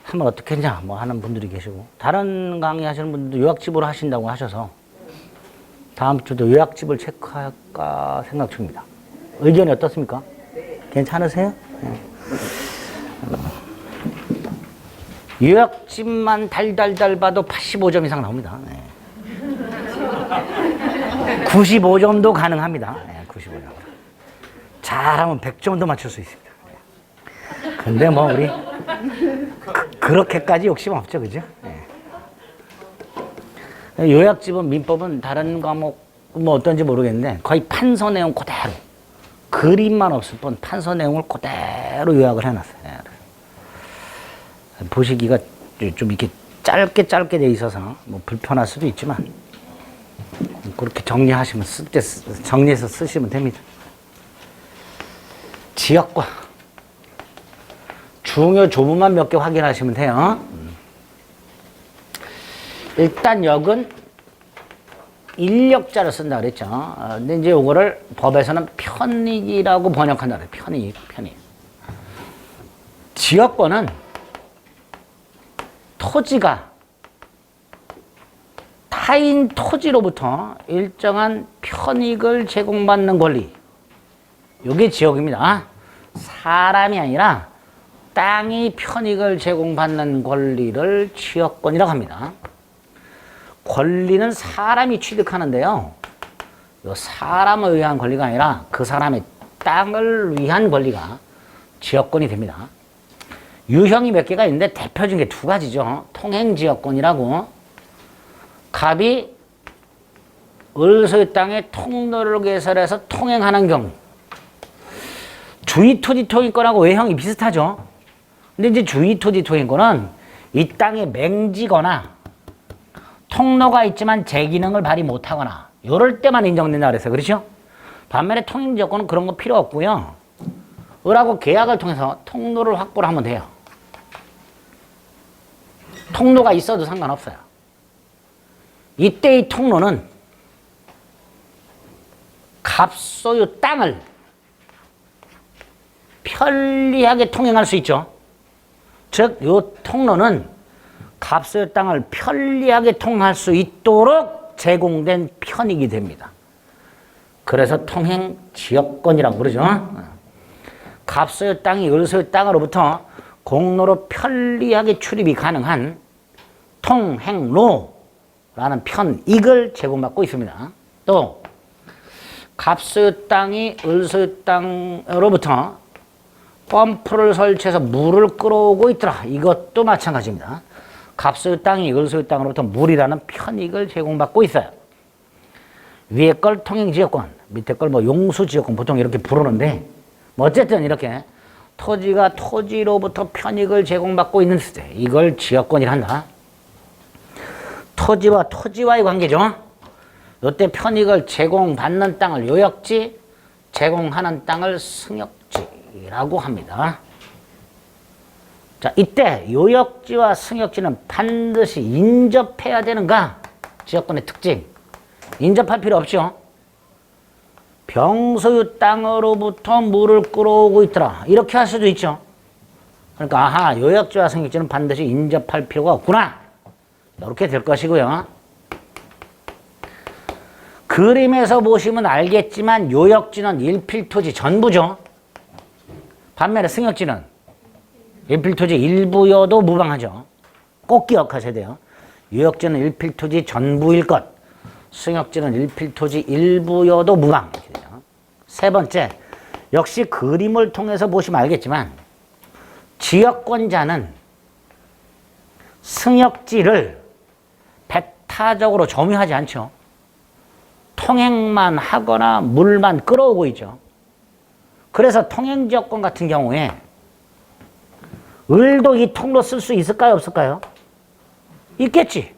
하면 어떻겠냐 뭐 하는 분들이 계시고, 다른 강의 하시는 분들도 요약집으로 하신다고 하셔서 다음 주도 요약집을 체크할까 생각 중입니다. 의견이 어떻습니까? 괜찮으세요? 네. 요약집만 달달달 봐도 85점 이상 나옵니다. 네. 95점도 가능합니다. 네, 95점. 잘하면 100점도 맞출 수 있습니다. 네. 근데 뭐 우리 그렇게까지 욕심 없죠, 그죠? 네. 요약집은 민법은 다른 과목 뭐 어떤지 모르겠는데 거의 판서 내용 그대로, 그림만 없을 뿐 판서 내용을 그대로 요약을 해놨어요. 네. 보시기가 좀 이렇게 짧게 돼 있어서 뭐 불편할 수도 있지만 그렇게 정리하시면 정리해서 쓰시면 됩니다. 지역과 중요 조문만 몇 개 확인하시면 돼요. 일단 역은 인력자를 쓴다 그랬죠. 근데 이제 요거를 법에서는 편익이라고 번역한다 그래요. 편익. 지역권은 토지가 타인 토지로부터 일정한 편익을 제공받는 권리, 이게 지역입니다. 사람이 아니라 땅이 편익을 제공받는 권리를 지역권이라고 합니다. 권리는 사람이 취득하는데요, 이 사람에 의한 권리가 아니라 그 사람의 땅을 위한 권리가 지역권이 됩니다. 유형이 몇 개가 있는데 대표적인 게 두 가지죠. 통행지역권이라고, 갑이 을소의 땅에 통로를 개설해서 통행하는 경우, 주의토지 통행권하고 외형이 비슷하죠. 근데 이제 주의토지 통행권은 이 땅에 맹지거나 통로가 있지만 제 기능을 발휘 못하거나 이럴 때만 인정된다 그랬어요. 그렇죠? 반면에 통행지역권은 그런 거 필요 없고요. 을하고 계약을 통해서 통로를 확보를 하면 돼요. 통로가 있어도 상관없어요. 이때 이 통로는 갑소유 땅을 편리하게 통행할 수 있죠. 즉, 이 통로는 갑소유 땅을 편리하게 통할 수 있도록 제공된 편익이 됩니다. 그래서 통행지역권이라고 그러죠. 갑소유 땅이 을소유 땅으로부터 공로로 편리하게 출입이 가능한 통행로라는 편익을 제공받고 있습니다. 또 갑소유 땅이 을소유 땅으로부터 펌프를 설치해서 물을 끌어오고 있더라. 이것도 마찬가지입니다. 갑소유 땅이 을소유 땅으로부터 물이라는 편익을 제공받고 있어요. 위에 걸 통행지역권, 밑에 걸 뭐 용수지역권 보통 이렇게 부르는데, 뭐 어쨌든 이렇게 토지가 토지로부터 편익을 제공받고 있는 시대, 이걸 지역권이라 한다. 토지와 토지와의 관계죠. 이때 편익을 제공받는 땅을 요역지, 제공하는 땅을 승역지라고 합니다. 자, 이때 요역지와 승역지는 반드시 인접해야 되는가? 지역권의 특징. 인접할 필요 없죠. 병소유 땅으로부터 물을 끌어오고 있더라. 이렇게 할 수도 있죠. 그러니까 아하, 요역지와 승역지는 반드시 인접할 필요가 없구나. 이렇게 될 것이고요. 그림에서 보시면 알겠지만 요역지는 일필토지 전부죠. 반면에 승역지는 일필토지 일부여도 무방하죠. 꼭 기억하셔야 돼요. 요역지는 일필토지 전부일 것, 승역지는 일필토지 일부여도 무방. 세 번째, 역시 그림을 통해서 보시면 알겠지만 지역권자는 승역지를 배타적으로 점유하지 않죠. 통행만 하거나 물만 끌어오고 있죠. 그래서 통행지역권 같은 경우에 을도 이 통로 쓸 수 있을까요, 없을까요? 있겠지.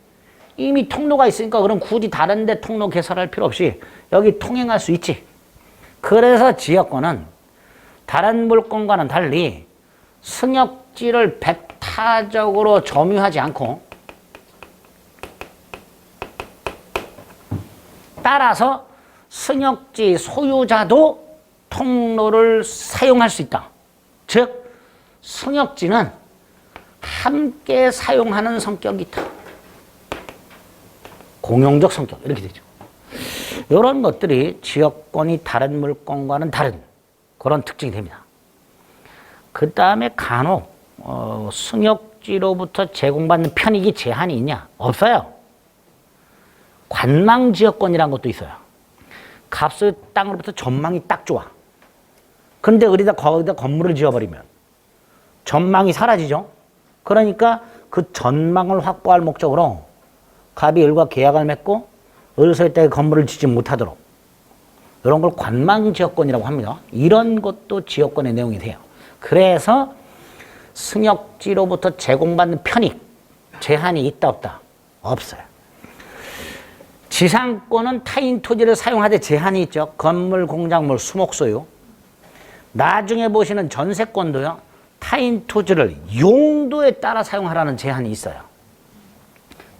이미 통로가 있으니까 그럼 굳이 다른 데 통로 개설할 필요 없이 여기 통행할 수 있지. 그래서 지역권은 다른 물권과는 달리 승역지를 배타적으로 점유하지 않고, 따라서 승역지 소유자도 통로를 사용할 수 있다. 즉 승역지는 함께 사용하는 성격이 있다. 공용적 성격 이렇게 되죠. 이런 것들이 지역권이 다른 물건과는 다른 그런 특징이 됩니다. 그 다음에 간혹 승역지로부터 제공받는 편익이 제한이 있냐? 없어요. 관망지역권이라는 것도 있어요. 값의 땅으로부터 전망이 딱 좋아. 근데 거기다 건물을 지어버리면 전망이 사라지죠. 그러니까 그 전망을 확보할 목적으로 갑이 을과 계약을 맺고 을서에 따라 건물을 짓지 못하도록 이런 걸 관망지역권이라고 합니다. 이런 것도 지역권의 내용이 돼요. 그래서 승역지로부터 제공받는 편익, 제한이 있다 없다? 없어요. 지상권은 타인 토지를 사용하되 제한이 있죠. 건물, 공작물, 수목소유. 나중에 보시는 전세권도요. 타인 토지를 용도에 따라 사용하라는 제한이 있어요.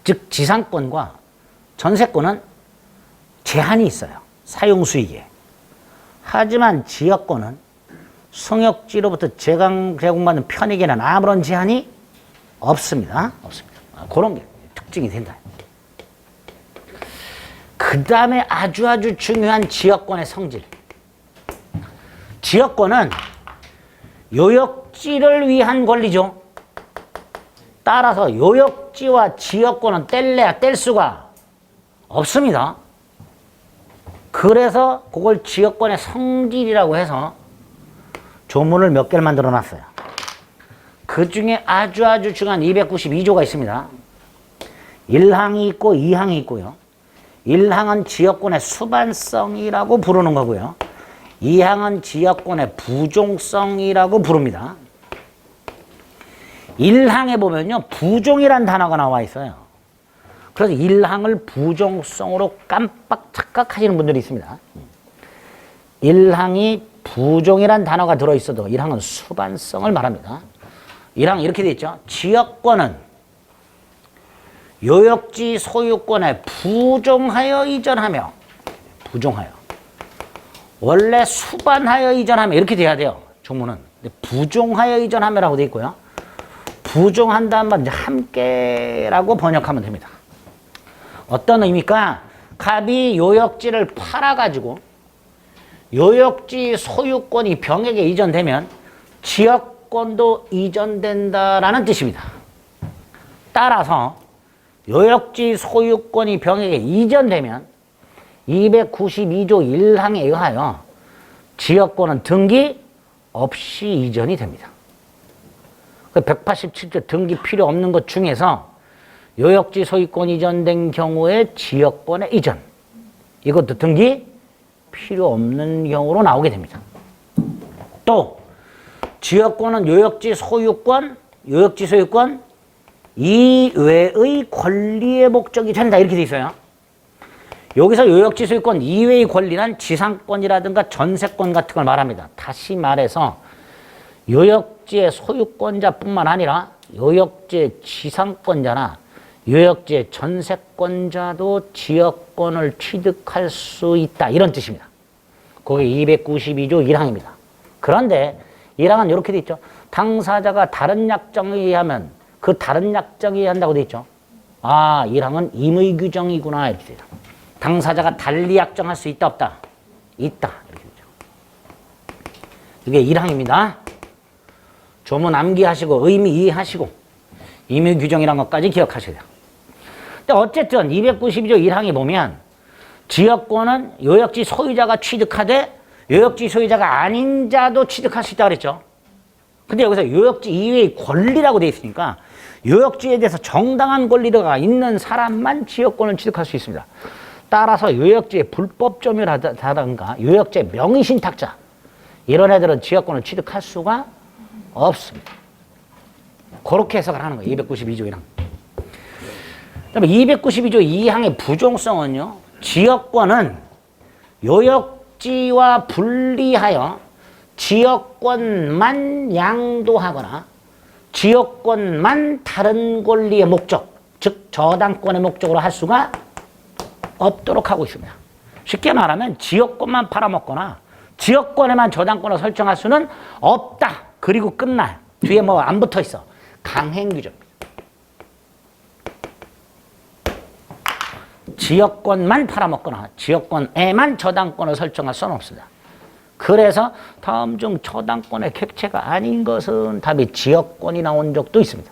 즉 지상권과 전세권은 제한이 있어요. 사용 수익에. 하지만 지역권은 승역지로부터 제공받는 편익에는 아무런 제한이 없습니다. 없습니다. 그런 게 특징이 된다. 그 다음에 아주 중요한 지역권의 성질. 지역권은 요역지를 위한 권리죠. 따라서 요역지와 지역권은 뗄래야 뗄 수가 없습니다. 그래서 그걸 지역권의 성질이라고 해서 조문을 몇 개를 만들어 놨어요. 그 중에 아주 중요한 292조가 있습니다. 1항이 있고 2항이 있고요. 1항은 지역권의 수반성이라고 부르는 거고요. 2항은 지역권의 부종성이라고 부릅니다. 1항에 보면요. 부종이란 단어가 나와 있어요. 그래서 1항을 부종성으로 깜빡 착각하시는 분들이 있습니다. 1항이 부종이란 단어가 들어있어도 1항은 수반성을 말합니다. 1항 이렇게 돼 있죠. 지역권은 요역지 소유권에 부종하여 이전하며 부종하여 원래 수반하여 이전하며 이렇게 돼야 돼요. 조문은. 근데 부종하여 이전하며라고 돼 있고요. 부종한다는 말 이제 함께라고 번역하면 됩니다. 어떤 의미입니까? 갑이 요역지를 팔아가지고 요역지 소유권이 병에게 이전되면 지역권도 이전된다라는 뜻입니다. 따라서 요역지 소유권이 병에게 이전되면 292조 1항에 의하여 지역권은 등기 없이 이전이 됩니다. 187조 등기 필요 없는 것 중에서 요역지 소유권 이전된 경우에 지역권의 이전, 이것도 등기 필요 없는 경우로 나오게 됩니다. 또 지역권은 요역지 소유권 이외의 권리의 목적이 된다 이렇게 돼 있어요. 여기서 요역지 소유권 이외의 권리란 지상권이라든가 전세권 같은 걸 말합니다. 다시 말해서 요역지의 소유권자뿐만 아니라 요역지의 지상권자나 요역지의 전세권자도 지역권을 취득할 수 있다 이런 뜻입니다. 그게 292조 1항입니다. 그런데 1항은 이렇게 돼 있죠. 당사자가 다른 약정에 의하면 그 다른 약정에 의한다고 돼 있죠. 아, 1항은 임의 규정이구나 이렇게 되죠. 당사자가 달리 약정할 수 있다 없다? 있다 이렇게 되죠. 이게 1항입니다. 조문 암기하시고 의미 이해하시고 임의 규정이란 것까지 기억하셔야 돼요. 근데 어쨌든 292조 1항에 보면 지역권은 요역지 소유자가 취득하되 요역지 소유자가 아닌 자도 취득할 수 있다고 그랬죠. 근데 여기서 요역지 이외의 권리라고 돼 있으니까 요역지에 대해서 정당한 권리가 있는 사람만 지역권을 취득할 수 있습니다. 따라서 요역지의 불법 점유라든가 요역지의 명의신탁자 이런 애들은 지역권을 취득할 수가 없습니다. 그렇게 해석을 하는 거예요. 292조 1항. 그다음에 292조 2항의 부종성은요. 지역권은 요역지와 분리하여 지역권만 양도하거나 지역권만 다른 권리의 목적, 즉 저당권의 목적으로 할 수가 없도록 하고 있습니다. 쉽게 말하면 지역권만 팔아먹거나 지역권에만 저당권을 설정할 수는 없다. 그리고 끝나요. 뒤에 뭐 안 붙어 있어. 강행규제입니다. 지역권만 팔아먹거나 지역권에만 저당권을 설정할 수는 없습니다. 그래서 다음 중 저당권의 객체가 아닌 것은 답이 지역권이 나온 적도 있습니다.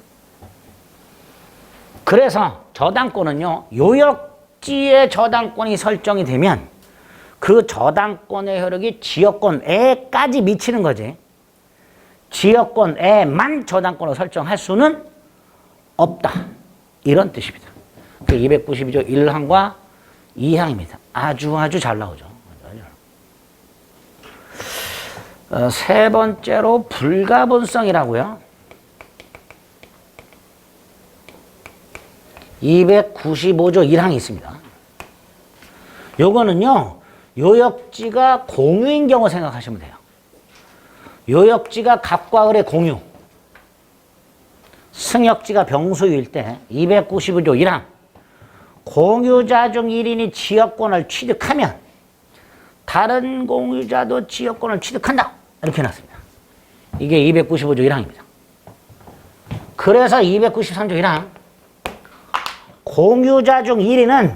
그래서 저당권은요, 요역지에 저당권이 설정이 되면 그 저당권의 효력이 지역권에까지 미치는 거지. 지역권에만 저당권을 설정할 수는 없다. 이런 뜻입니다. 그 292조 1항과 2항입니다. 아주 잘 나오죠. 세 번째로 불가분성이라고요. 295조 1항이 있습니다. 요거는요, 요역지가 공유인 경우 생각하시면 돼요. 요역지가 갑과 을의 공유, 승역지가 병소유일 때 295조 1항 공유자 중 1인이 지역권을 취득하면 다른 공유자도 지역권을 취득한다. 이렇게 해놨습니다. 이게 295조 1항입니다. 그래서 293조 1항 공유자 중 1인은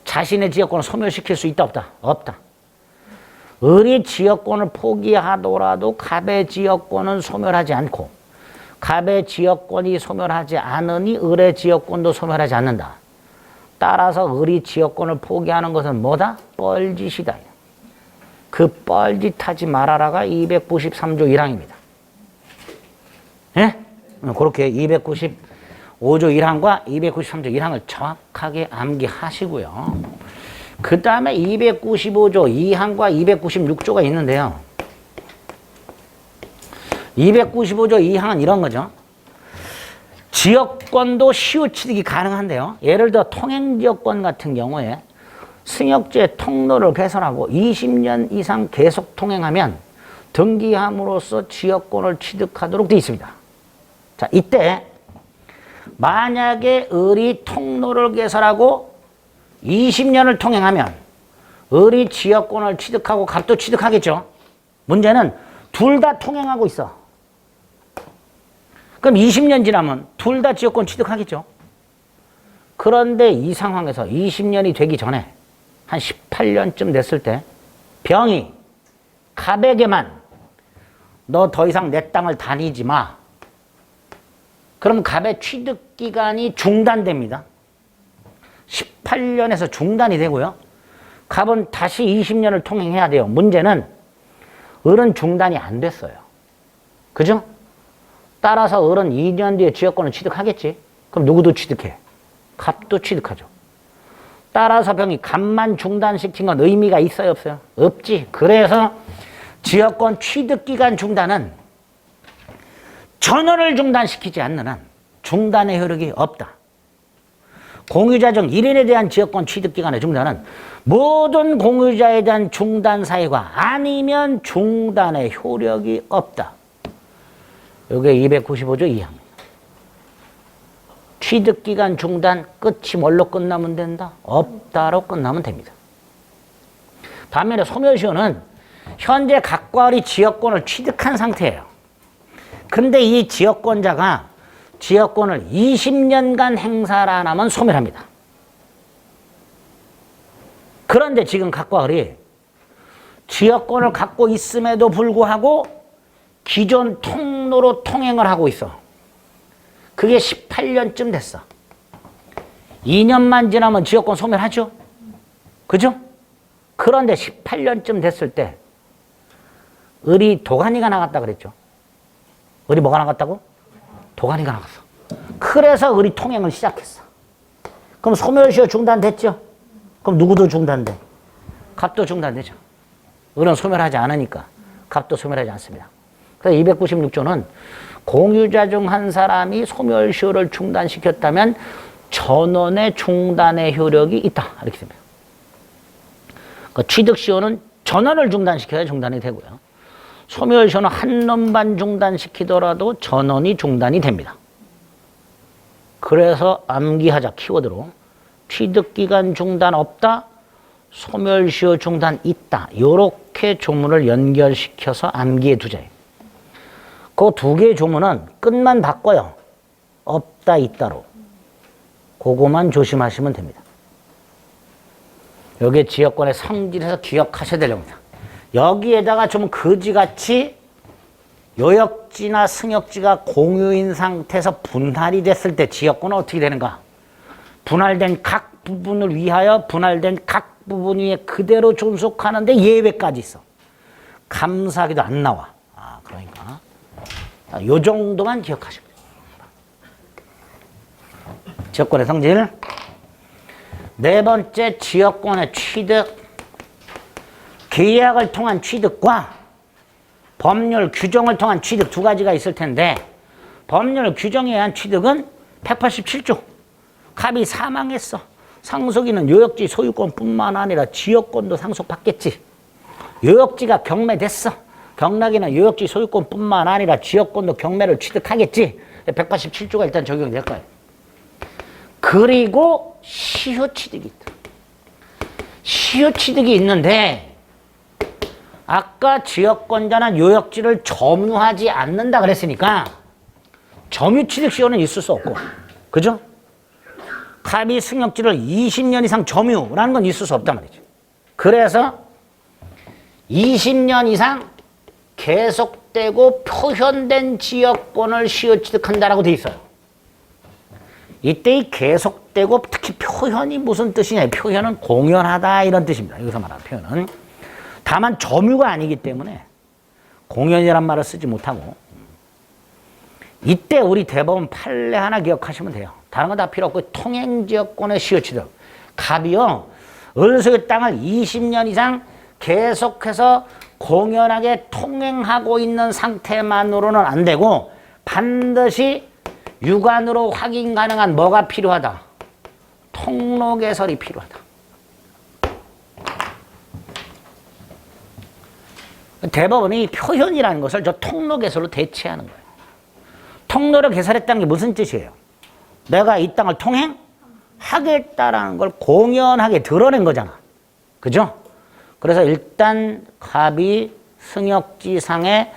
자신의 지역권을 소멸시킬 수 있다 없다? 없다. 을이 지역권을 포기하더라도 갑의 지역권은 소멸하지 않고 갑의 지역권이 소멸하지 않으니 을의 지역권도 소멸하지 않는다. 따라서 을이 지역권을 포기하는 것은 뭐다? 뻘짓이다. 그 뻘짓하지 말아라가 293조 1항입니다. 예? 그렇게 295조 1항과 293조 1항을 정확하게 암기하시고요. 그 다음에 295조 2항과 296조가 있는데요. 295조 2항은 이런 거죠. 지역권도 시효 취득이 가능한데요. 예를 들어 통행지역권 같은 경우에 승역지의 통로를 개설하고 20년 이상 계속 통행하면 등기함으로써 지역권을 취득하도록 되어 있습니다. 자, 이때 만약에 을이 통로를 개설하고 20년을 통행하면 을이 지역권을 취득하고 갑도 취득하겠죠. 문제는 둘 다 통행하고 있어. 그럼 20년 지나면 둘 다 지역권 취득하겠죠. 그런데 이 상황에서 20년이 되기 전에 한 18년쯤 됐을 때 병이 갑에게만 너 더 이상 내 땅을 다니지 마. 그럼 갑의 취득기간이 중단됩니다. 18년에서 중단이 되고요. 갑은 다시 20년을 통행해야 돼요. 문제는 을은 중단이 안 됐어요. 그죠? 따라서 을은 2년 뒤에 지역권을 취득하겠지. 그럼 누구도 취득해? 갑도 취득하죠. 따라서 병이 갑만 중단시킨 건 의미가 있어요, 없어요? 없지. 그래서 지역권 취득기간 중단은 전원을 중단시키지 않는 한 중단의 효력이 없다. 공유자 중 1인에 대한 지역권 취득기간의 중단은 모든 공유자에 대한 중단 사유가 아니면 중단의 효력이 없다. 이게 295조 2항. 취득기간 중단 끝이 뭘로 끝나면 된다? 없다로 끝나면 됩니다. 반면에 소멸시효는 현재 각과 을이 지역권을 취득한 상태예요. 근데 이 지역권자가 지역권을 20년간 행사를 안 하면 소멸합니다. 그런데 지금 각과 을이 지역권을 갖고 있음에도 불구하고 기존 통로로 통행을 하고 있어. 그게 18년쯤 됐어. 2년만 지나면 지역권 소멸하죠? 그죠? 그런데 18년쯤 됐을 때 을이 도가니가 나갔다 그랬죠? 을이 뭐가 나갔다고? 도가니가 나갔어. 그래서 을이 통행을 시작했어. 그럼 소멸시효 중단됐죠? 그럼 누구도 중단돼? 갑도 중단되죠. 을은 소멸하지 않으니까 갑도 소멸하지 않습니다. 그래서 296조는 공유자 중 한 사람이 소멸시효를 중단시켰다면 전원의 중단의 효력이 있다. 이렇게 됩니다. 그 취득시효는 전원을 중단시켜야 중단이 되고요. 소멸시효는 한 놈만 중단시키더라도 전원이 중단이 됩니다. 그래서 암기하자 키워드로 취득기간 중단 없다, 소멸시효 중단 있다. 이렇게 조문을 연결시켜서 암기해 두자. 그 두 개의 조문은 끝만 바꿔요. 없다, 있다로. 그거만 조심하시면 됩니다. 여기에 지역권의 성질에서 기억하셔야 될 겁니다. 여기에다가 좀 거지같이 요역지나 승역지가 공유인 상태에서 분할이 됐을 때 지역권은 어떻게 되는가? 분할된 각 부분을 위하여 분할된 각 부분 위에 그대로 존속하는데 예외까지 있어. 감사하기도 안 나와. 그러니까 요 정도만 기억하시면 돼요. 지역권의 성질. 네 번째, 지역권의 취득. 계약을 통한 취득과 법률 규정을 통한 취득 두 가지가 있을 텐데, 법률 규정에 의한 취득은 187조. 갑이 사망했어. 상속인은 요역지 소유권뿐만 아니라 지역권도 상속받겠지. 요역지가 경매됐어. 경락이나 요역지 소유권뿐만 아니라 지역권도 경매를 취득하겠지. 187조가 일단 적용될 거예요. 그리고 시효취득이 있다. 시효취득이 있는데 아까 지역권자는 요역지를 점유하지 않는다 그랬으니까 점유취득 시효는 있을 수 없고, 그죠? 갑이 승역지를 20년 이상 점유라는 건 있을 수 없단 말이죠. 그래서 20년 이상 계속되고 표현된 지역권을 시효취득한다라고 돼 있어요. 이때 이 계속되고 특히 표현이 무슨 뜻이냐? 표현은 공연하다 이런 뜻입니다. 여기서 말하는 표현은. 다만 점유가 아니기 때문에 공연이란 말을 쓰지 못하고, 이때 우리 대법원 판례 하나 기억하시면 돼요. 다른 건 다 필요 없고 통행지역권의 시효취득. 갑이요, 을소유 땅을 20년 이상 계속해서 공연하게 통행하고 있는 상태만으로는 안 되고 반드시 육안으로 확인 가능한 뭐가 필요하다? 통로 개설이 필요하다. 대법원이 표현이라는 것을 저 통로 개설로 대체하는 거예요. 통로를 개설했다는 게 무슨 뜻이에요? 내가 이 땅을 통행하겠다라는 걸 공연하게 드러낸 거잖아. 그죠? 그래서 일단 갑이 승역지상에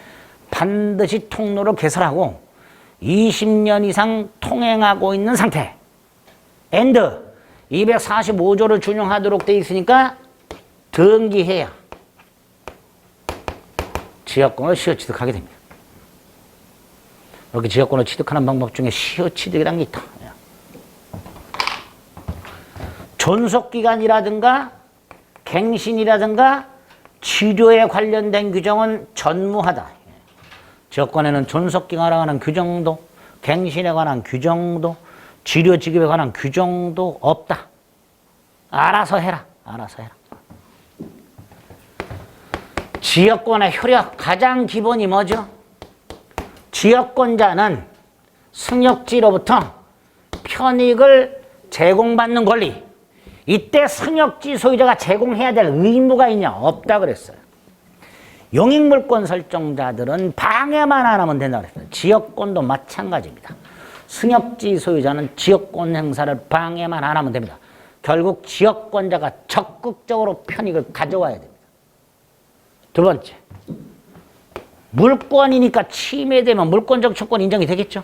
반드시 통로를 개설하고 20년 이상 통행하고 있는 상태. 엔드 245조를 준용하도록 돼 있으니까 등기해야 지역권을 시효취득하게 됩니다. 이렇게 지역권을 취득하는 방법 중에 시효취득이라는 게 있다. 존속기간이라든가 갱신이라든가 치료에 관련된 규정은 전무하다. 지역권에는 존속기간에 관한 규정도, 갱신에 관한 규정도, 치료 지급에 관한 규정도 없다. 알아서 해라. 알아서 해라. 지역권의 효력 가장 기본이 뭐죠? 지역권자는 승역지로부터 편익을 제공받는 권리. 이때 승역지 소유자가 제공해야 될 의무가 있냐? 없다 그랬어요. 용익물권 설정자들은 방해만 안 하면 된다고 그랬어요. 지역권도 마찬가지입니다. 승역지 소유자는 지역권 행사를 방해만 안 하면 됩니다. 결국 지역권자가 적극적으로 편익을 가져와야 됩니다. 두 번째, 물권이니까 침해되면 물권적 처권 인정이 되겠죠.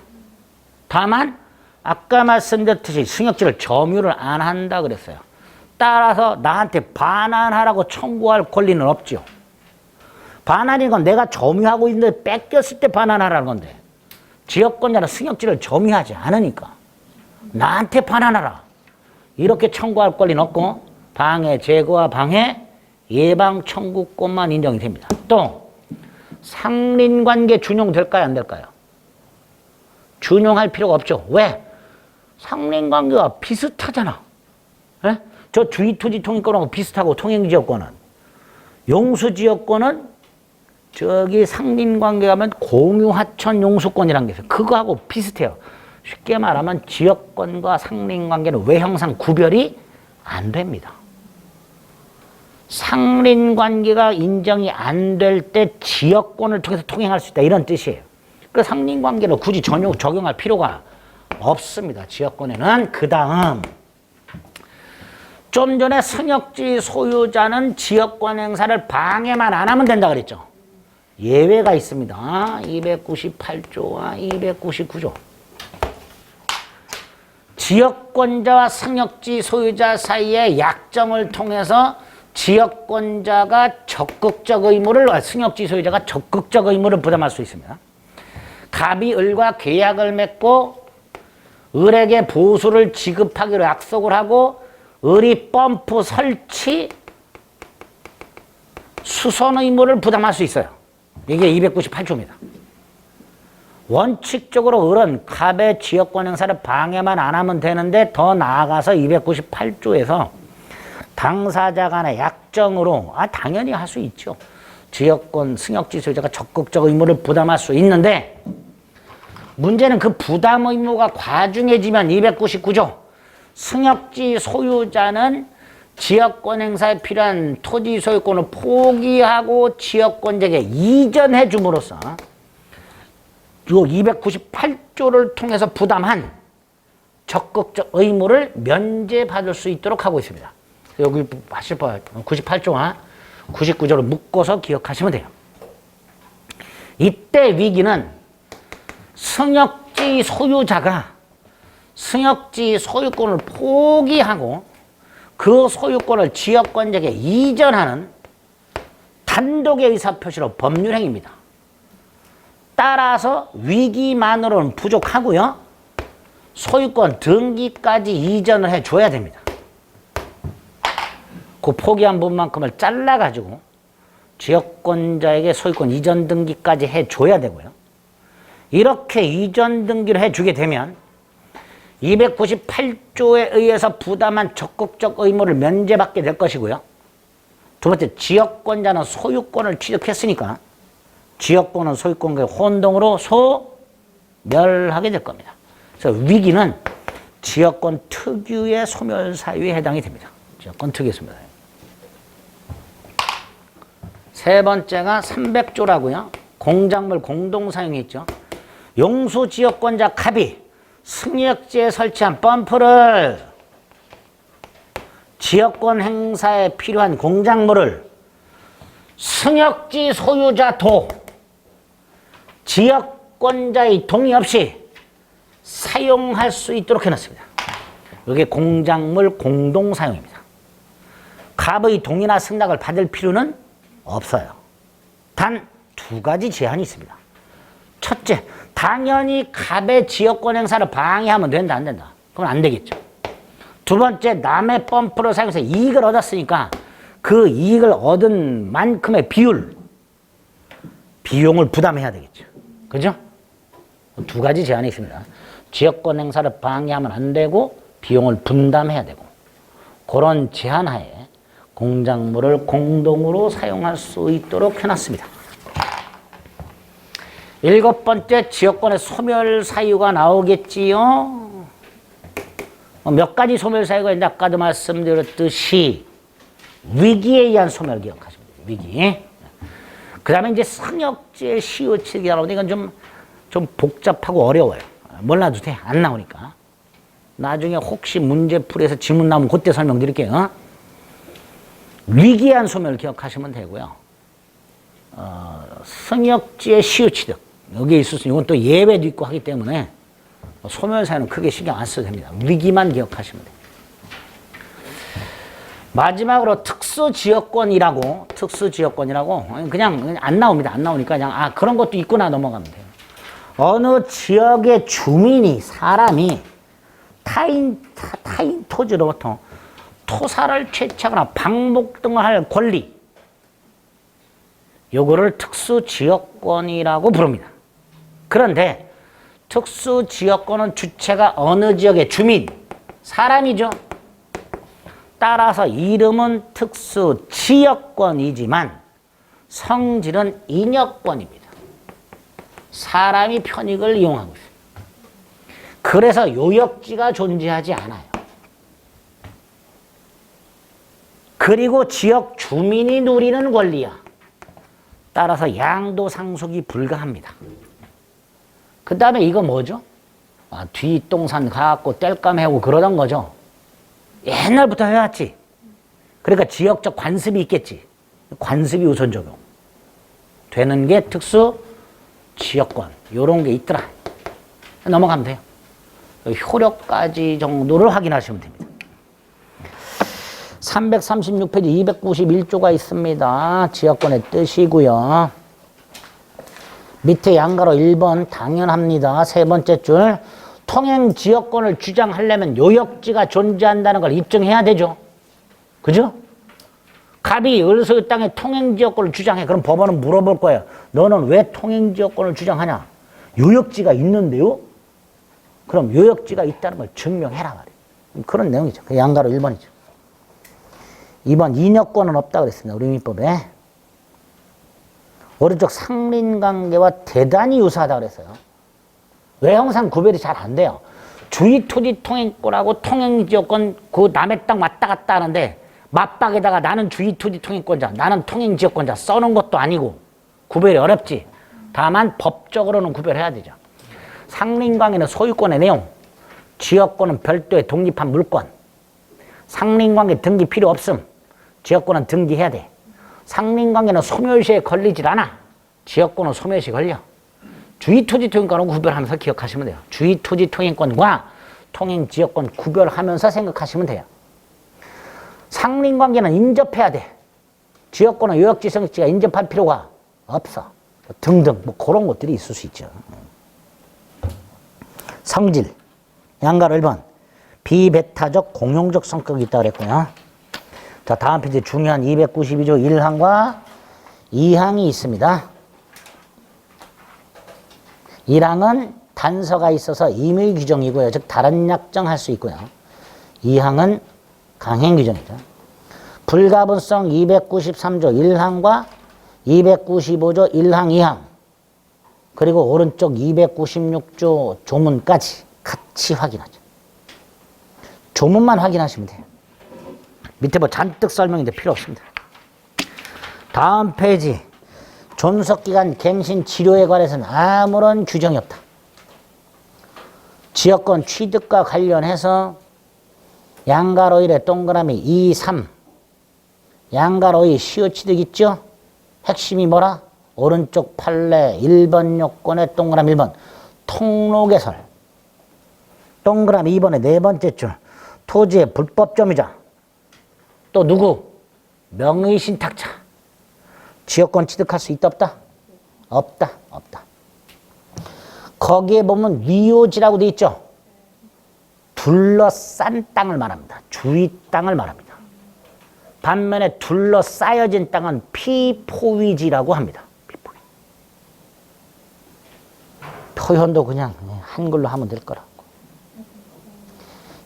다만 아까 말씀드렸듯이 승역지를 점유를 안 한다 그랬어요. 따라서 나한테 반환하라고 청구할 권리는 없죠. 반환인 건 내가 점유하고 있는데 뺏겼을 때 반환하라는 건데, 지역권자는 승역지를 점유하지 않으니까 나한테 반환하라 이렇게 청구할 권리는 없고, 방해, 제거와 방해, 예방 청구권만 인정이 됩니다. 또 상린관계 준용될까요? 안 될까요? 준용할 필요가 없죠. 왜? 상린관계가 비슷하잖아. 에? 저 주의토지 통행권하고 비슷하고, 통행지역권은, 용수지역권은 저기 상린관계 가면 공유하천 용수권이라는 게 있어요. 그거하고 비슷해요. 쉽게 말하면 지역권과 상린관계는 외형상 구별이 안 됩니다. 상린관계가 인정이 안 될 때 지역권을 통해서 통행할 수 있다 이런 뜻이에요. 그 상린관계를 굳이 적용할 필요가 없습니다. 지역권에는. 그 다음, 좀 전에 승역지 소유자는 지역권 행사를 방해만 안 하면 된다 그랬죠. 예외가 있습니다. 298조와 299조. 지역권자와 승역지 소유자 사이의 약정을 통해서 지역권자가 적극적 의무를, 승역지 소유자가 적극적 의무를 부담할 수 있습니다. 갑이 을과 계약을 맺고 을에게 보수를 지급하기로 약속을 하고 을이 펌프 설치, 수선 의무를 부담할 수 있어요. 이게 298조입니다. 원칙적으로 을은 갑의 지역권 행사를 방해만 안 하면 되는데 더 나아가서 298조에서 당사자 간의 약정으로 당연히 할 수 있죠. 지역권 승역지 소유자가 적극적 의무를 부담할 수 있는데 문제는 그 부담 의무가 과중해지면 299조 승역지 소유자는 지역권 행사에 필요한 토지 소유권을 포기하고 지역권자에게 이전해 줌으로써 요 298조를 통해서 부담한 적극적 의무를 면제받을 수 있도록 하고 있습니다. 여기 하실 거 98조와 99조를 묶어서 기억하시면 돼요. 이때 위기는 승역지 소유자가 승역지 소유권을 포기하고 그 소유권을 지역권자에게 이전하는 단독의 의사표시로 법률행위입니다. 따라서 위기만으로는 부족하고요. 소유권 등기까지 이전을 해줘야 됩니다. 그 포기한 부분만큼을 잘라가지고 지역권자에게 소유권 이전 등기까지 해줘야 되고요. 이렇게 이전 등기를 해주게 되면 298조에 의해서 부담한 적극적 의무를 면제받게 될 것이고요. 두 번째, 지역권자는 소유권을 취득했으니까 지역권은 소유권과의 혼동으로 소멸하게 될 겁니다. 그래서 위기는 지역권 특유의 소멸 사유에 해당이 됩니다. 지역권 특유의 소멸 사유. 세 번째가 300조라고요. 공작물 공동사용이 있죠. 용수지역권자 갑이 승역지에 설치한 펌프를 지역권 행사에 필요한 공작물을 승역지 소유자 도 지역권자의 동의 없이 사용할 수 있도록 해놨습니다. 이게 공작물 공동사용입니다. 갑의 동의나 승낙을 받을 필요는 없어요. 단 두 가지 제한이 있습니다. 첫째, 당연히 갑의 지역권 행사를 방해하면 된다, 안 된다? 그건 안 되겠죠. 두 번째, 남의 펌프를 사용해서 이익을 얻었으니까 그 이익을 얻은 만큼의 비용을 부담해야 되겠죠. 그죠? 두 가지 제한이 있습니다. 지역권 행사를 방해하면 안 되고 비용을 분담해야 되고, 그런 제한 하에 공작물을 공동으로 사용할 수 있도록 해놨습니다. 일곱 번째, 지역권의 소멸 사유가 나오겠지요. 몇 가지 소멸 사유가 있는데 아까도 말씀드렸듯이 위기에 의한 소멸 기억하시면 돼요. 위기. 그 다음에 이제 승역지의 시효치기 나오는데 이건 좀 복잡하고 어려워요. 몰라도 돼. 안 나오니까. 나중에 혹시 문제풀이에서 지문 나오면 그때 설명드릴게요. 위기에 의한 소멸 기억하시면 되고요. 승역지의 시효취득. 여기에 있어서 이건 또 예외도 있고 하기 때문에 소멸 사유는 크게 신경 안 써도 됩니다. 위기만 기억하시면 돼요. 마지막으로 특수지역권이라고 그냥 안 나옵니다. 안 나오니까 그냥 그런 것도 있구나 넘어가면 돼요. 어느 지역의 주민이 사람이 타인 토지로부터 토사를 채취하거나 방목 등을 할 권리, 요거를 특수지역권이라고 부릅니다. 그런데 특수지역권은 주체가 어느 지역의 주민, 사람이죠. 따라서 이름은 특수지역권이지만 성질은 인역권입니다. 사람이 편익을 이용하고 있어요. 그래서 요역지가 존재하지 않아요. 그리고 지역 주민이 누리는 권리야. 따라서 양도상속이 불가합니다. 그 다음에 이거 뭐죠? 뒷동산 가갖고 땔감 해오고 그러던 거죠. 옛날부터 해왔지. 그러니까 지역적 관습이 있겠지. 관습이 우선 적용 되는 게 특수 지역권. 요런 게 있더라. 넘어가면 돼요. 효력까지 정도를 확인하시면 됩니다. 336페이지 291조가 있습니다. 지역권의 뜻이고요. 밑에 양가로 1번 당연합니다. 세 번째 줄. 통행 지역권을 주장하려면 요역지가 존재한다는 걸 입증해야 되죠. 그죠? 갑이 을소유 땅에 통행 지역권을 주장해. 그럼 법원은 물어볼 거예요. 너는 왜 통행 지역권을 주장하냐? 요역지가 있는데요? 그럼 요역지가 있다는 걸 증명해라 말이에요. 그런 내용이죠. 그 양가로 1번이죠. 2번 인역권은 없다 그랬습니다. 우리 민법에. 오른쪽 상린관계와 대단히 유사하다 그랬어요. 외형상 구별이 잘 안 돼요. 주의토지 통행권하고 통행지역권 그 남의 땅 왔다 갔다 하는데 맞박에다가 나는 주의토지 통행권자, 나는 통행지역권자 써놓은 것도 아니고 구별이 어렵지. 다만 법적으로는 구별해야 되죠. 상린관계는 소유권의 내용, 지역권은 별도의 독립한 물권, 상린관계 등기 필요 없음, 지역권은 등기해야 돼. 상린관계는 소멸시에 걸리질 않아, 지역권은 소멸시 걸려. 주의토지 통행권은 구별하면서 기억하시면 돼요. 주의토지 통행권과 통행지역권 구별하면서 생각하시면 돼요. 상린관계는 인접해야 돼. 지역권은 요역지성지가 인접할 필요가 없어. 등등 뭐 그런 것들이 있을 수 있죠. 성질 양가로 1번 비배타적 공용적 성격이 있다고 그랬고요. 자, 다음 페이지 중요한 292조 1항과 2항이 있습니다. 1항은 단서가 있어서 임의 규정이고요. 즉 다른 약정할 수 있고요. 2항은 강행 규정이죠. 불가분성 293조 1항과 295조 1항 2항 그리고 오른쪽 296조 조문까지 같이 확인하죠. 조문만 확인하시면 돼요. 밑에 뭐 잔뜩 설명인데 필요 없습니다. 다음 페이지 존속기간 갱신 치료에 관해서는 아무런 규정이 없다. 지역권 취득과 관련해서 양가로일의 동그라미 2, 3 양가로일 시효 취득 있죠? 핵심이 뭐라? 오른쪽 판례 1번 요건의 동그라미 1번 통로 개설 동그라미 2번의 네 번째 줄 토지의 불법점유자 또 누구? 명의신탁자 지역권 취득할 수 있다 없다? 없다 없다. 거기에 보면 위요지라고 돼 있죠? 둘러싼 땅을 말합니다. 주위 땅을 말합니다. 반면에 둘러싸여진 땅은 피포위지라고 합니다. 피포위. 표현도 그냥 한글로 하면 될 거라고.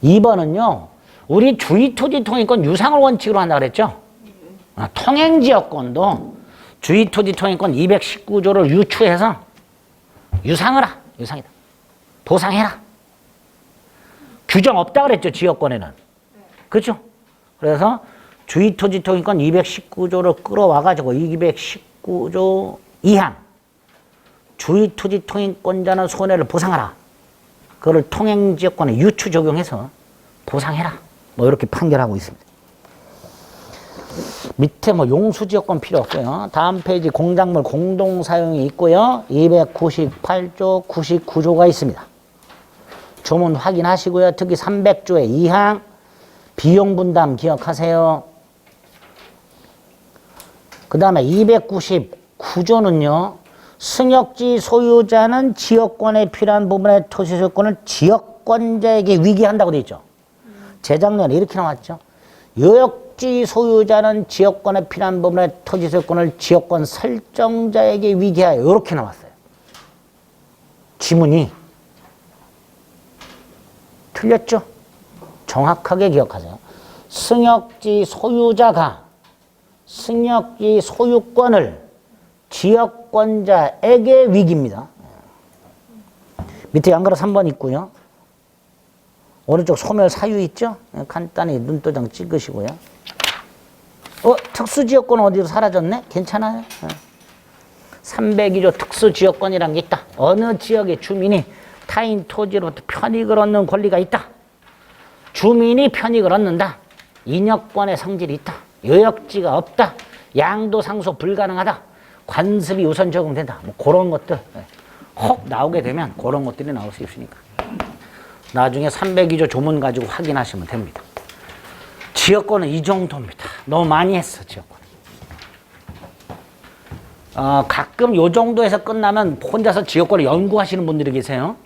2번은요. 우리 주의토지 통행권 유상을 원칙으로 한다 그랬죠? 통행지역권도 주의토지 통행권 219조를 유추해서 유상을 하. 유상이다. 보상해라. 규정 없다 그랬죠. 지역권에는. 그렇죠? 그래서 주의토지 통행권 219조를 끌어와가지고 219조 2항 주의토지 통행권자는 손해를 보상하라. 그거를 통행지역권에 유추 적용해서 보상해라. 뭐 이렇게 판결하고 있습니다. 밑에 뭐 용수지역권 필요 없고요. 다음 페이지 공작물 공동사용이 있고요. 298조 99조가 있습니다. 조문 확인하시고요. 특히 300조의 2항 비용분담 기억하세요. 그 다음에 299조는요. 승역지 소유자는 지역권에 필요한 부분의 토지 소유권을 지역권자에게 위기한다고 되어 있죠. 재작년에 이렇게 나왔죠. 요역지 소유자는 지역권에 필요한 부분의 토지 소유권을 지역권 설정자에게 위기하여 이렇게 나왔어요. 지문이 틀렸죠? 정확하게 기억하세요. 승역지 소유자가 승역지 소유권을 지역권자에게 위기입니다. 밑에 양가로 3번 있고요. 오른쪽 소멸 사유 있죠? 간단히 눈도장 찍으시고요. 특수지역권 어디로 사라졌네? 괜찮아요. 302조 특수지역권이라는 게 있다. 어느 지역의 주민이 타인 토지로부터 편익을 얻는 권리가 있다. 주민이 편익을 얻는다. 인역권의 성질이 있다. 요역지가 없다. 양도 상소 불가능하다. 관습이 우선 적용된다. 뭐 그런 것들 혹 나오게 되면 그런 것들이 나올 수 있으니까 나중에 302조 조문 가지고 확인하시면 됩니다. 지역권은 이 정도입니다. 너무 많이 했어, 지역권. 가끔 요 정도에서 끝나면 혼자서 지역권을 연구하시는 분들이 계세요.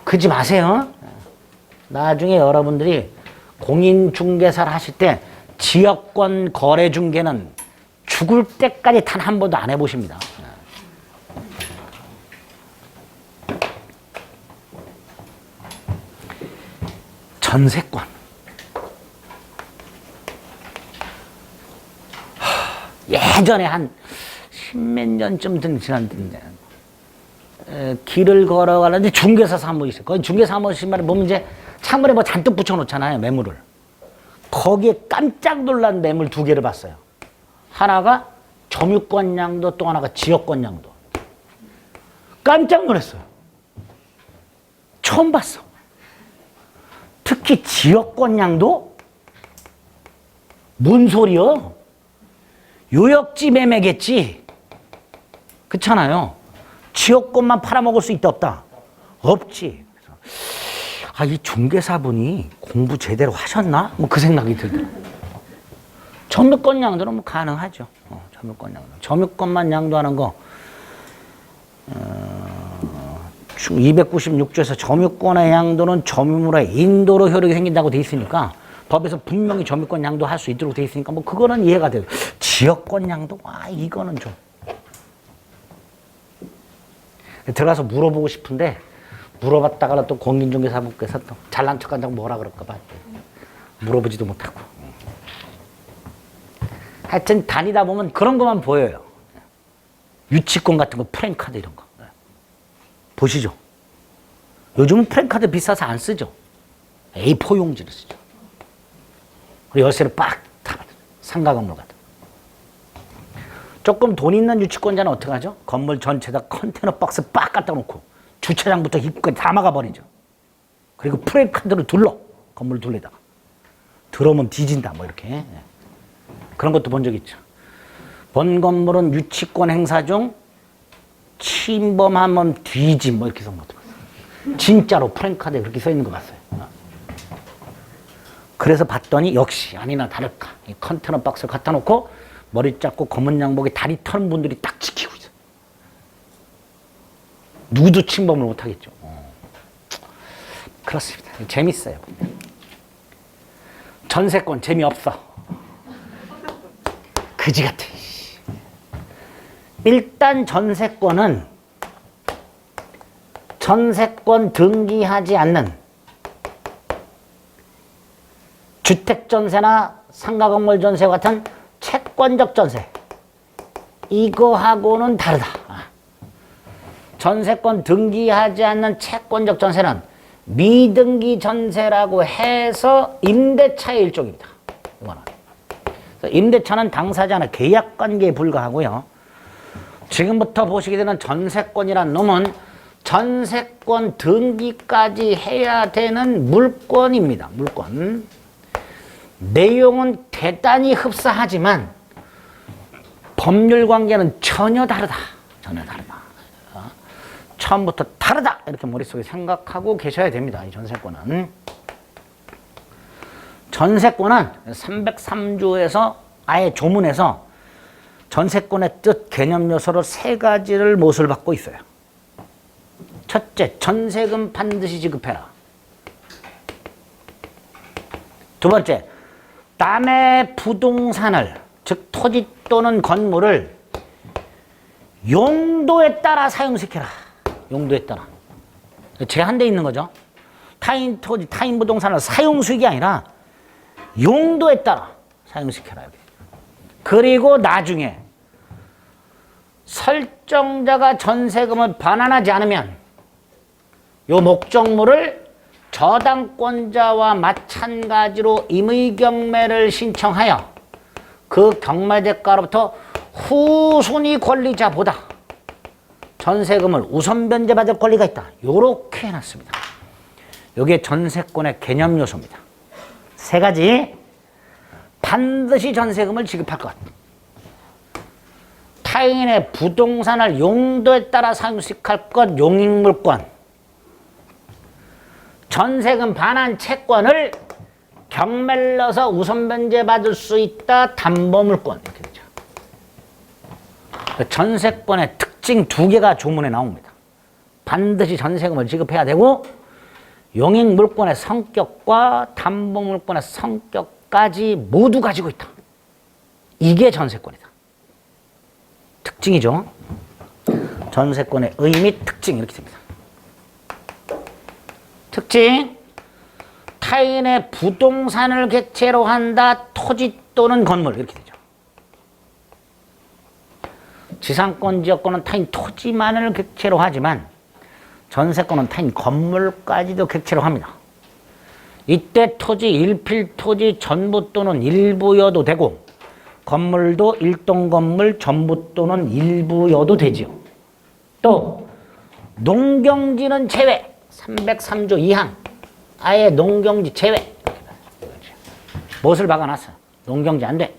그러지 마세요. 나중에 여러분들이 공인중개사를 하실 때 지역권 거래중개는 죽을 때까지 단 한 번도 안 해보십니다. 전세권. 예전에 한 십몇 년쯤 지났는데 길을 걸어가는데 중개사 사무실 있어요. 거기 중개사 사무실만 보면 이제 창문에 뭐 잔뜩 붙여놓잖아요, 매물을. 거기에 깜짝 놀란 매물 두 개를 봤어요. 하나가 점유권 양도, 또 하나가 지역권 양도. 깜짝 놀랐어요. 처음 봤어. 특히 지역권 양도? 뭔 소리여? 요역지 매매겠지. 그렇잖아요. 지역권만 팔아먹을 수 있다 없다? 없지. 그래서 이 중개사분이 공부 제대로 하셨나? 뭐 그 생각이 들더라고요. 점유권 양도는 뭐 가능하죠. 점유권 양도. 점유권만 양도하는 거 296조에서 점유권의 양도는 점유물의 인도로 효력이 생긴다고 돼 있으니까 법에서 분명히 점유권 양도할 수 있도록 돼 있으니까 뭐 그거는 이해가 돼요. 지역권 양도? 이거는 좀 들어가서 물어보고 싶은데 물어봤다가 또 공인중개사분께서 또 잘난 척한다고 뭐라 그럴까 봐 물어보지도 못하고. 하여튼 다니다 보면 그런 것만 보여요. 유치권 같은 거, 프랜카드 이런 거 보시죠. 요즘은 프랜카드 비싸서 안 쓰죠. A4 용지를 쓰죠. 그리고 열쇠를 빡 타버려요. 상가 건물 같은. 조금 돈 있는 유치권자는 어떻게 하죠? 건물 전체에다 컨테이너 박스 빡 갖다 놓고 주차장부터 입구까지 다 막아버리죠. 그리고 프랜카드를 둘러. 건물 둘레다가. 들어오면 뒤진다 뭐 이렇게. 그런 것도 본 적 있죠. 본 건물은 유치권 행사 중 침범하면 뒤짐 뭐 이렇게 써 놓은 것도 봤어요. 진짜로 프랜카드에 그렇게 써 있는 거 봤어요. 그래서 봤더니 역시 아니나 다를까 이 컨테이너 박스를 갖다 놓고 머리 잡고 검은 양복에 다리 터는 분들이 딱 지키고 있어요. 누구도 침범을 못 하겠죠. 그렇습니다. 재밌어요. 전세권 재미없어. 그지 같아. 일단 전세권은 전세권 등기하지 않는 주택전세나 상가건물 전세 같은 채권적 전세, 이거하고는 다르다. 전세권 등기하지 않는 채권적 전세는 미등기 전세라고 해서 임대차의 일종입니다. 이거는. 임대차는 당사자나 계약관계에 불과하고요. 지금부터 보시게 되는 전세권이란 놈은 전세권 등기까지 해야 되는 물권입니다. 물권. 내용은 대단히 흡사하지만 법률 관계는 전혀 다르다. 전혀 다르다. 처음부터 다르다. 이렇게 머릿속에 생각하고 계셔야 됩니다. 이 전세권은. 전세권은 303조에서 아예 조문에서 전세권의 뜻, 개념 요소로 세 가지를 못을 받고 있어요. 첫째, 전세금 반드시 지급해라. 두 번째, 남의 부동산을, 즉 토지 또는 건물을 용도에 따라 사용시켜라. 용도에 따라. 제한돼 있는 거죠. 타인 토지, 타인 부동산을 사용수익이 아니라 용도에 따라 사용시켜라. 그리고 나중에 설정자가 전세금을 반환하지 않으면 이 목적물을 저당권자와 마찬가지로 임의경매를 신청하여 그 경매대가로부터 후순위 권리자보다 전세금을 우선 변제받을 권리가 있다. 요렇게 해놨습니다. 이게 전세권의 개념 요소입니다. 세 가지. 반드시 전세금을 지급할 것. 타인의 부동산을 용도에 따라 사용식할 것 용익물권. 전세금 반환 채권을 경매를 서 우선 변제받을 수 있다. 담보물권. 이렇게 되죠. 전세권의 특징 두 개가 조문에 나옵니다. 반드시 전세금을 지급해야 되고 용익물권의 성격과 담보물권의 성격까지 모두 가지고 있다. 이게 전세권이다. 특징이죠. 전세권의 의미, 특징 이렇게 됩니다. 특징, 타인의 부동산을 객체로 한다. 토지 또는 건물 이렇게 되죠. 지상권, 지역권은 타인 토지만을 객체로 하지만 전세권은 타인 건물까지도 객체로 합니다. 이때 토지, 일필토지 전부 또는 일부여도 되고 건물도 일동 건물 전부 또는 일부여도 되지요. 또 농경지는 제외. 303조 2항. 아예 농경지 제외. 못을 박아놨어. 농경지 안 돼.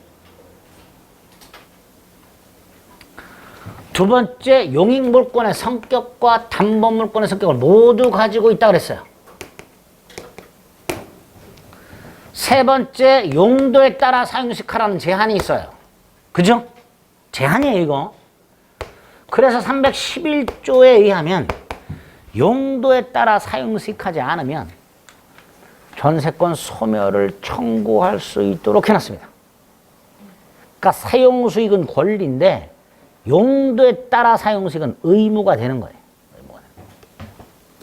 두 번째, 용익물권의 성격과 담보물권의 성격을 모두 가지고 있다 그랬어요. 세 번째, 용도에 따라 사용식하라는 제한이 있어요. 그죠? 제한이에요, 이거. 그래서 311조에 의하면 용도에 따라 사용식하지 않으면 전세권 소멸을 청구할 수 있도록 해놨습니다. 그러니까 사용수익은 권리인데 용도에 따라 사용식은 의무가 되는 거예요.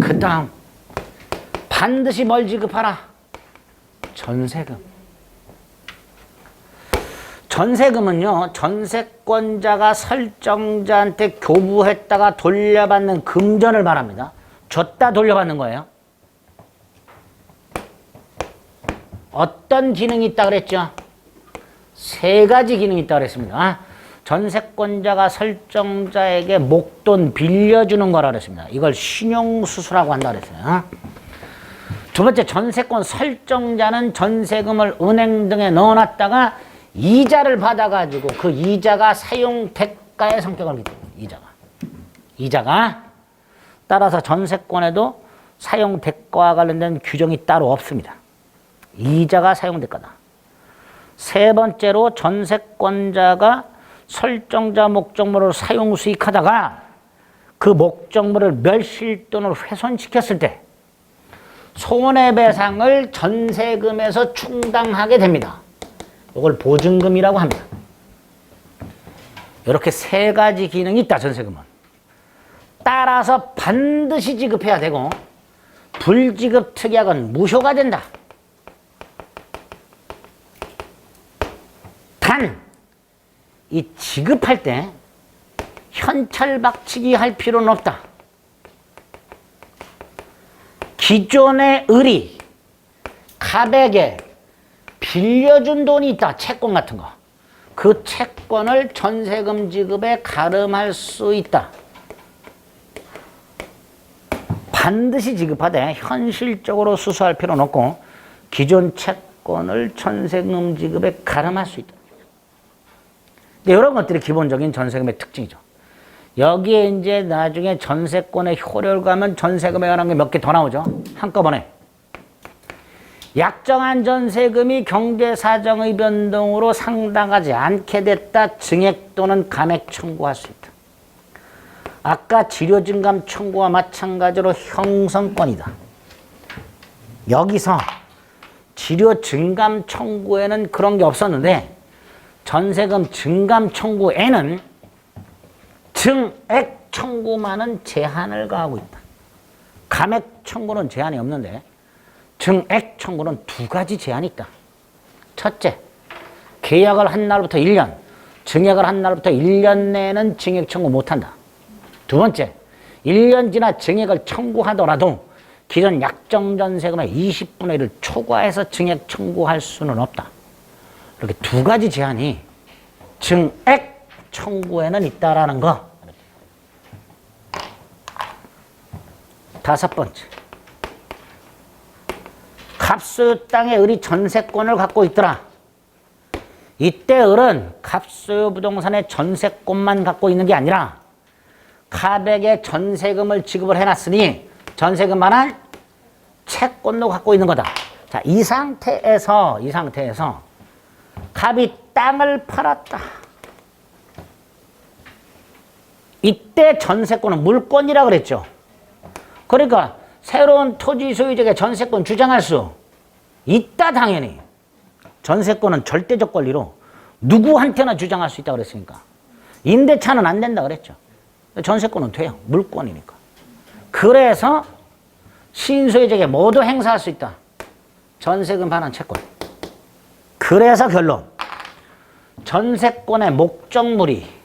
그 다음 반드시 뭘 지급하라? 전세금. 전세금은요, 전세권자가 설정자한테 교부했다가 돌려받는 금전을 말합니다. 줬다 돌려받는 거예요. 어떤 기능이 있다 그랬죠? 세 가지 기능이 있다 그랬습니다. 전세권자가 설정자에게 목돈 빌려주는 거라 그랬습니다. 이걸 신용수수라고 한다 그랬어요. 두 번째, 전세권 설정자는 전세금을 은행 등에 넣어놨다가 이자를 받아가지고 그 이자가 사용 대가의 성격을 빚습니다. 이자가. 따라서 전세권에도 사용 대가와 관련된 규정이 따로 없습니다. 이자가 사용 대가다. 세 번째로, 전세권자가 설정자 목적물을 사용 수익하다가 그 목적물을 멸실 또는 훼손시켰을 때 손해배상을 전세금에서 충당하게 됩니다. 이걸 보증금이라고 합니다. 이렇게 세 가지 기능이 있다, 전세금은. 따라서 반드시 지급해야 되고 불지급 특약은 무효가 된다. 단, 이 지급할 때 현찰박치기 할 필요는 없다. 기존의 을이 갑에게 빌려준 돈이 있다. 채권 같은 거. 그 채권을 전세금 지급에 가름할 수 있다. 반드시 지급하되 현실적으로 수수할 필요는 없고 기존 채권을 전세금 지급에 가름할 수 있다. 이런 것들이 기본적인 전세금의 특징이죠. 여기에 이제 나중에 전세권의 효력하면 전세금에 관한 게 몇 개 더 나오죠. 한꺼번에. 약정한 전세금이 경제사정의 변동으로 상당하지 않게 됐다. 증액 또는 감액 청구할 수 있다. 아까 지료증감 청구와 마찬가지로 형성권이다. 여기서 지료증감 청구에는 그런 게 없었는데 전세금 증감 청구에는 증액 청구만은 제한을 가하고 있다. 감액 청구는 제한이 없는데 증액 청구는 두 가지 제한이 있다. 첫째, 계약을 한 날부터 1년, 증액을 한 날부터 1년 내에는 증액 청구 못한다. 두 번째, 1년 지나 증액을 청구하더라도 기존 약정전세금의 20분의 1을 초과해서 증액 청구할 수는 없다. 이렇게 두 가지 제한이 증액 청구에는 있다라는 거. 다섯 번째, 갑소유 땅에 을이 전세권을 갖고 있더라. 이때 을은 갑소유 부동산의 전세권만 갖고 있는 게 아니라 갑에게 전세금을 지급을 해놨으니 전세금만한 채권도 갖고 있는 거다. 자, 이 상태에서 갑이 땅을 팔았다. 이때 전세권은 물권이라 그랬죠. 그러니까 새로운 토지 소유자에게 전세권 주장할 수 있다. 당연히 전세권은 절대적 권리로 누구한테나 주장할 수 있다 그랬으니까. 임대차는 안 된다 그랬죠. 전세권은 돼요. 물권이니까. 그래서 신소유자에게 모두 행사할 수 있다. 전세금 반환 채권. 그래서 결론. 전세권의 목적물이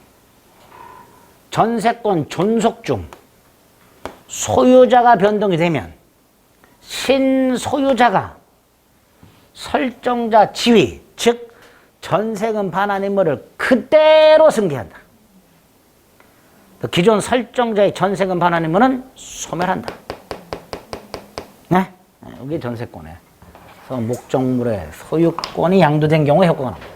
전세권 존속 중 소유자가 변동이 되면 신소유자가 설정자 지위, 즉 전세금 반환 의무를 그대로 승계한다. 기존 설정자의 전세금 반환 의무는 소멸한다. 네? 여기 전세권에 목적물의 소유권이 양도된 경우에 효과가 나옵니다.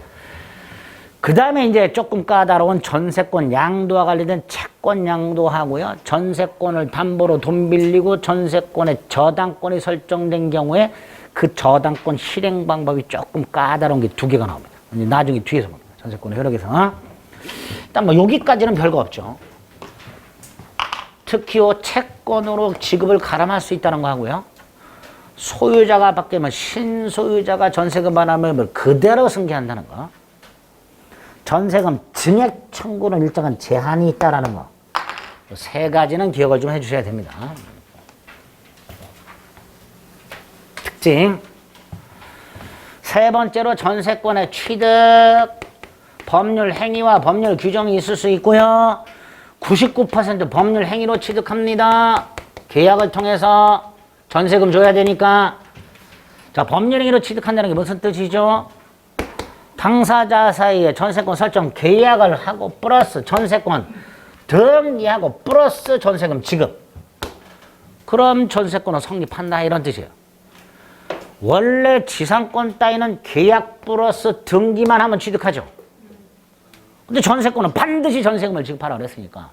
그 다음에 이제 조금 까다로운 전세권 양도와 관련된 채권 양도하고요. 전세권을 담보로 돈 빌리고 전세권의 저당권이 설정된 경우에 그 저당권 실행 방법이 조금 까다로운 게 2개가 나옵니다. 나중에 뒤에서 봅니다. 전세권의 효력에서. 일단 뭐 여기까지는 별거 없죠. 특히 채권으로 지급을 가름할 수 있다는 거 하고요. 소유자가 바뀌면 신소유자가 전세금 반환을 그대로 승계한다는 거. 전세금 증액 청구는 일정한 제한이 있다는 거. 3가지는 기억을 좀 해주셔야 됩니다. 특징. 3번째로 전세권의 취득, 법률 행위와 법률 규정이 있을 수 있고요. 99% 법률 행위로 취득합니다. 계약을 통해서 전세금 줘야 되니까. 자, 법률 행위로 취득한다는 게 무슨 뜻이죠? 당사자 사이에 전세권 설정 계약을 하고 플러스 전세권 등기하고 플러스 전세금 지급. 그럼 전세권은 성립한다 이런 뜻이에요. 원래 지상권 따위는 계약 플러스 등기만 하면 취득하죠. 근데 전세권은 반드시 전세금을 지급하라 그랬으니까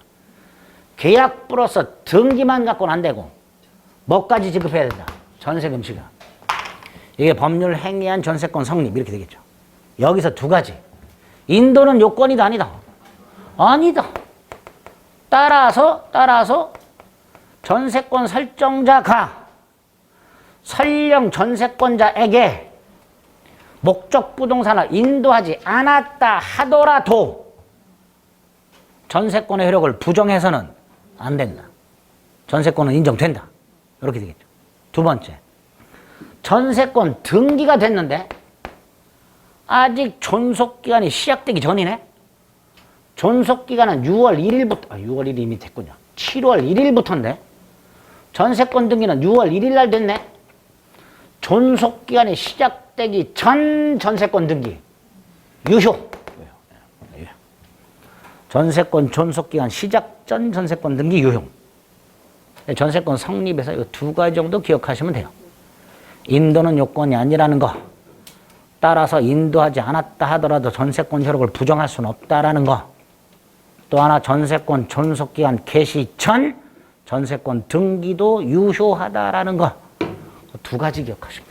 계약 플러스 등기만 갖고는 안 되고 뭐까지 지급해야 된다? 전세금 지급. 이게 법률 행위한 전세권 성립 이렇게 되겠죠. 여기서 2가지. 인도는 요건이다 아니다? 아니다. 따라서 전세권 설정자가 설령 전세권자에게 목적 부동산을 인도하지 않았다 하더라도 전세권의 효력을 부정해서는 안 된다. 전세권은 인정된다. 이렇게 되겠죠. 2번째. 전세권 등기가 됐는데 아직 존속기간이 시작되기 전이네. 존속기간은 6월 1일부터 6월 1일이 이미 됐군요. 7월 1일부터인데 전세권 등기는 6월 1일 날 됐네. 존속기간이 시작되기 전 전세권 등기 유효. 전세권 존속기간 시작 전 전세권 등기 유효. 전세권 성립에서 이 2가지 정도 기억하시면 돼요. 인도는 요건이 아니라는 거. 따라서 인도하지 않았다 하더라도 전세권 효력을 부정할 수는 없다라는 거. 또 하나 전세권 존속기간 개시 전 전세권 등기도 유효하다라는 거. 2가지 기억하시면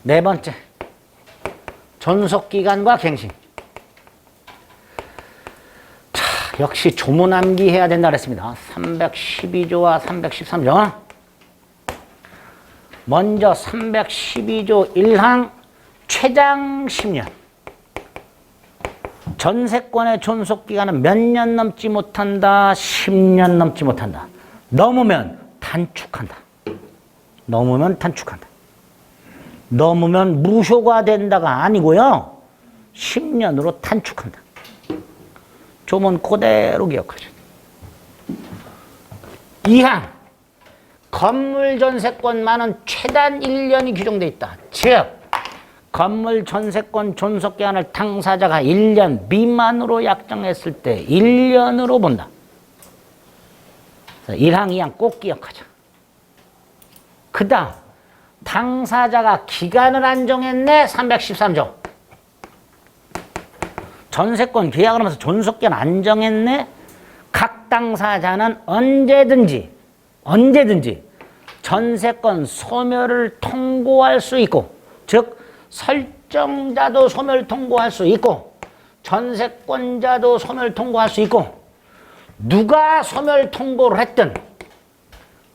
돼요. 4번째. 존속기간과 갱신. 자, 역시 조문 암기해야 된다 그랬습니다. 312조와 313조. 먼저 312조 1항 최장 10년. 전세권의 존속기간은 몇 년 넘지 못한다. 10년 넘지 못한다. 넘으면 단축한다. 넘으면 단축한다. 넘으면 무효가 된다가 아니고요. 10년으로 단축한다. 조문 그대로 기억하죠. 2항 건물 전세권만은 최단 1년이 규정되어 있다. 즉 건물 전세권 존속기간을 당사자가 1년 미만으로 약정했을 때 1년으로 본다. 1항, 2항 꼭 기억하자. 그 다음 당사자가 기간을 안 정했네. 313조. 전세권 계약을 하면서 존속기간 안 정했네. 각 당사자는 언제든지 전세권 소멸을 통고할 수 있고, 즉 설정자도 소멸 통고할 수 있고 전세권자도 소멸 통고할 수 있고, 누가 소멸 통고를 했든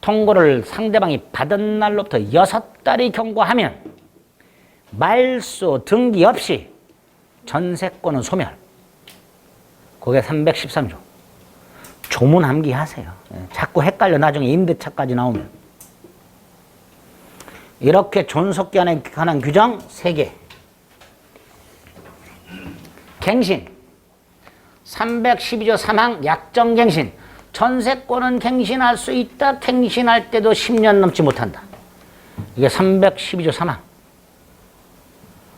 통고를 상대방이 받은 날로부터 6달이 경과하면 말소 등기 없이 전세권은 소멸. 그게 313조. 조문 암기하세요. 자꾸 헷갈려 나중에 임대차까지 나오면. 이렇게 존속기한에 관한 규정 3개. 갱신. 312조 3항 약정갱신. 전세권은 갱신할 수 있다. 갱신할 때도 10년 넘지 못한다. 이게 312조 3항.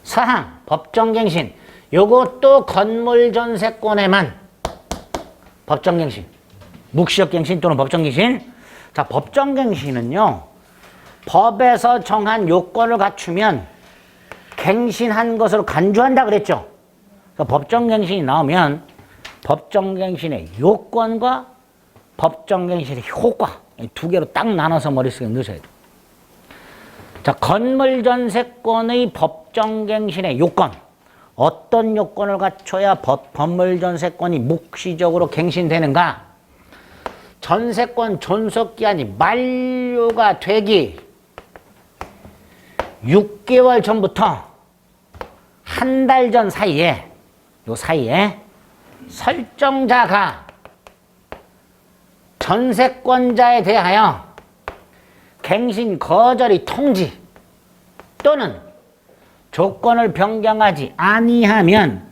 4항 법정갱신. 요것도 건물전세권에만 법정갱신. 묵시적갱신 또는 법정갱신. 자, 법정갱신은요, 법에서 정한 요건을 갖추면 갱신한 것으로 간주한다 그랬죠. 그러니까 법정갱신이 나오면 법정갱신의 요건과 법정갱신의 효과, 이 두 개로 딱 나눠서 머릿속에 넣으셔야 돼요. 자, 건물전세권의 법정갱신의 요건. 어떤 요건을 갖춰야 건물전세권이 묵시적으로 갱신되는가? 전세권 존속기한이 만료가 되기 6개월 전부터 한 달 전 사이에, 요 사이에 설정자가 전세권자에 대하여 갱신 거절의 통지 또는 조건을 변경하지 아니하면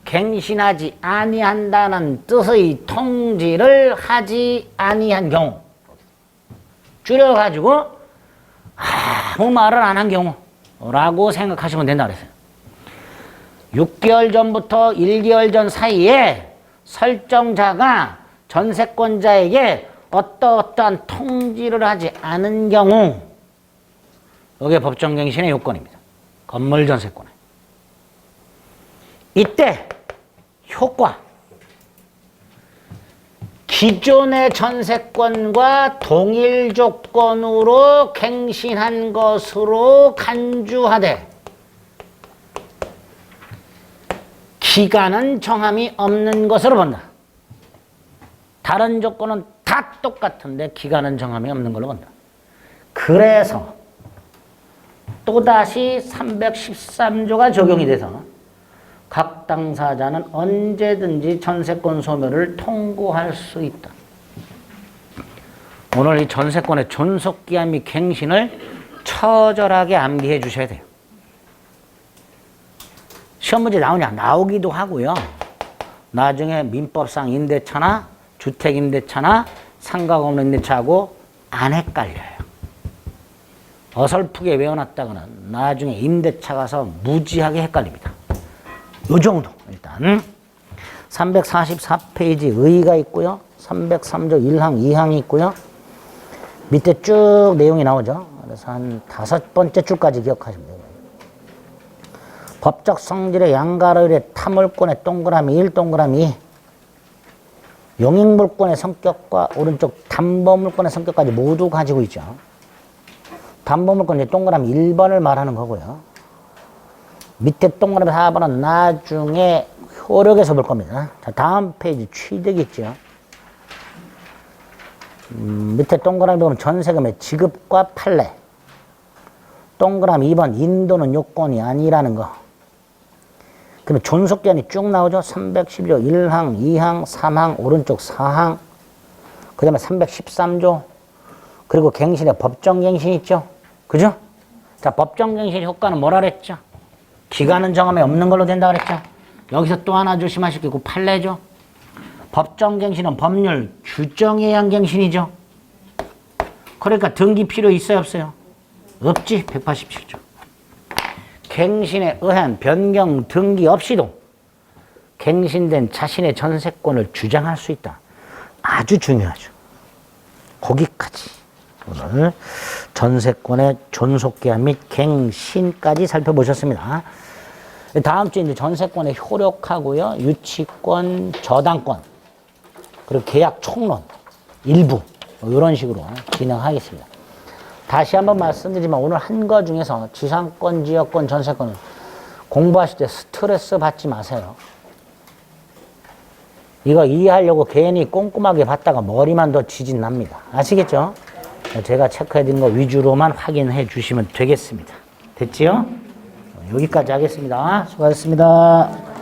갱신하지 아니한다는 뜻의 통지를 하지 아니한 경우, 줄여가지고 아무 말을 안 한 경우라고 생각하시면 된다 그랬어요. 6개월 전부터 1개월 전 사이에 설정자가 전세권자에게 어떠어떠한 통지를 하지 않은 경우, 이게 법정갱신의 요건입니다. 건물전세권에. 이때 효과. 기존의 전세권과 동일 조건으로 갱신한 것으로 간주하되 기간은 정함이 없는 것으로 본다. 다른 조건은 다 똑같은데 기간은 정함이 없는 걸로 본다. 그래서 또다시 313조가 적용이 돼서 각 당사자는 언제든지 전세권 소멸을 통고할 수 있다. 오늘 이 전세권의 존속기한 및 갱신을 처절하게 암기해 주셔야 돼요. 시험 문제 나오냐? 나오기도 하고요. 나중에 민법상 임대차나 주택임대차나 상가건물 임대차하고 안 헷갈려요. 어설프게 외워놨다가는 나중에 임대차 가서 무지하게 헷갈립니다. 요 정도 일단 344페이지 의의가 있고요. 303조 1항 2항이 있고요. 밑에 쭉 내용이 나오죠. 그래서 한 5번째 줄까지 기억하시면 돼요. 법적 성질의 양가로일의 타물권의 동그라미 1, 동그라미 2. 용익물권의 성격과 오른쪽 담보물권의 성격까지 모두 가지고 있죠. 담보물권 이제 동그라미 1번을 말하는 거고요. 밑에 동그라미 4번은 나중에 효력에서 볼 겁니다. 자, 다음 페이지 취득 있죠. 밑에 동그라미 보면 전세금의 지급과 판례. 동그라미 2번 인도는 요건이 아니라는 거. 그러면 존속기한이 쭉 나오죠. 312조 1항, 2항, 3항, 오른쪽 4항. 그 다음에 313조. 그리고 갱신의 법정갱신 있죠. 그죠? 자, 법정갱신 효과는 뭐라 그랬죠? 기간은 정함이 없는 걸로 된다 그랬죠? 여기서 또 하나 조심하실 게 그 판례죠. 법정갱신은 법률 규정에 의한 갱신이죠. 그러니까 등기 필요 있어요, 없어요? 없지. 187조. 갱신에 의한 변경 등기 없이도 갱신된 자신의 전세권을 주장할 수 있다. 아주 중요하죠. 거기까지 오늘 전세권의 존속기한 및 갱신까지 살펴보셨습니다. 다음 주에 이제 전세권의 효력하고요, 유치권, 저당권, 그리고 계약 총론 일부 이런 식으로 진행하겠습니다. 다시 한번 말씀드리지만 오늘 한 거 중에서 지상권, 지역권, 전세권은 공부하실 때 스트레스 받지 마세요. 이거 이해하려고 괜히 꼼꼼하게 봤다가 머리만 더 지진납니다. 아시겠죠? 제가 체크해드린 거 위주로만 확인해 주시면 되겠습니다. 됐지요? 여기까지 하겠습니다. 수고하셨습니다.